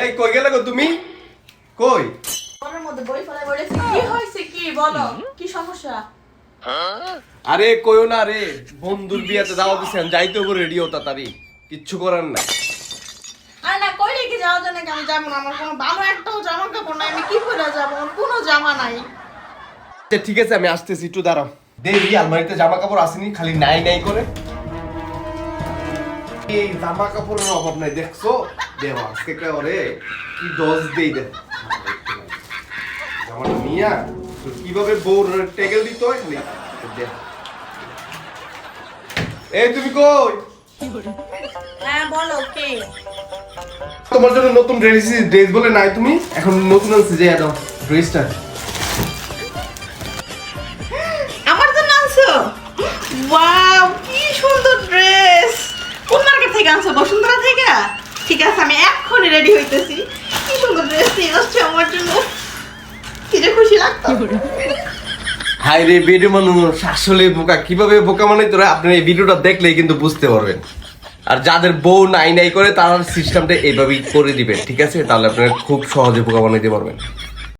এই কই গেলে গো তুমি? কই? ওর মধ্যে বই ফেলে বলেছি কি হইছে কি বলো কি সমস্যা? আরে কইও না রে, বন্ধুর বিয়াতে দাওয়াত দিছেন, যাইতে হবে রেডি হও তাড়াতাড়ি, কিচ্ছু করার না। আরে না কইলে কি যাওয়া যায় নাকি? আমি যাবো না, আমার কোনো ভালো একটাও জামা কাপড় নাই, আমি কি পরে যাবো? আমার কোনো জামা নাই। আচ্ছা ঠিক আছে, আমি আসতেছি, একটু দাঁড়াও। দেখি আলমারিতে জামা কাপড় আসেনি, খালি নাই নাই করে। এই জামা কাপড়ের অভাব নাই, দেখছো? দেও আজকে কে ওরে কি দোষ দেই দে। জামাটা নিয়া তো কিভাবে বউর টেগেল দিত হয় খালি দে। এই তুমি কই? হ্যাঁ বলো কে? তোমার জন্য নতুন ড্রেস বলে নাই, তুমি এখন নতুন আনছে যে দাও ড্রেসটা। আমার জন্য আনছো? ওয়াও কি সুন্দর ড্রেস! কোন মার্কেট থেকে আনছো? বসুন্ধরা থেকে? ঠিক আছে আমি এক্ষুনি রেডি হইতেছি। কি সুন্দর ড্রেস নিয়ে আসছো আমার জন্য, কি যে খুশি লাগতো। হাই রে ভিডিও মানুষ আসলে বোকা, কিভাবে বোকা মানে তোরা আপনারা এই ভিডিওটা দেখলেই কিন্তু বুঝতে পারবেন। আর যাদের বউ নাই নাই করে তার সিস্টেমটা এইভাবেই করে দিবেন, ঠিক আছে? তাহলে আপনারা খুব সহজে বোকা বানাইতে পারবেন।